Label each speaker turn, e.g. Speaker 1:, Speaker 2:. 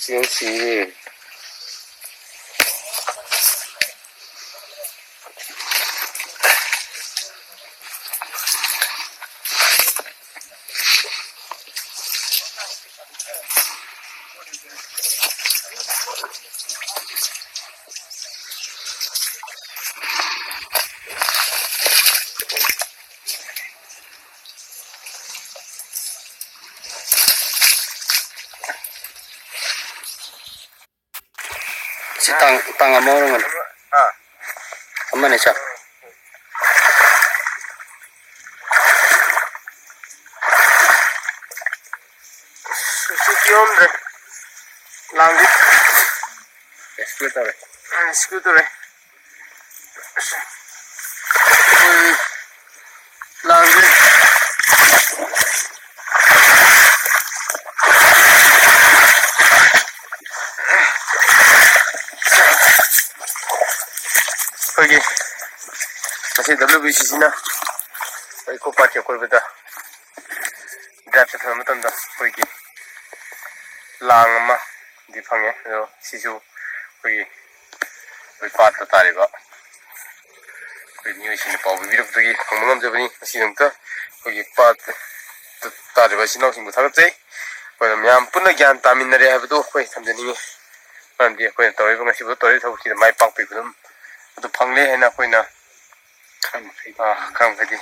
Speaker 1: Sim. Si tang mo naman. Aman siya.
Speaker 2: Suzuki hombre. Langi.
Speaker 1: Escutare.
Speaker 2: Scooter. Langi. Okay. Kasi WBCC na. Eco Park yung beda. Drive sa thamatan da. Okay. Lang ama di phange. So sisu okay. Okay part tari ba. Okay news ni pau video tagi ngam jabani asinungta okay part tari ba sinau sing buthak chai. Ko myam punna gyan taminare habdo koi thamjani. Pandi ko tori ba ngasi bu tori thauki mai pak pi khum. ꯑꯗꯨ ꯐꯪꯂꯦ ꯍꯥꯏꯅ ꯑꯩꯈꯣꯏꯅ ꯈꯪꯈ꯭ꯔꯗꯤ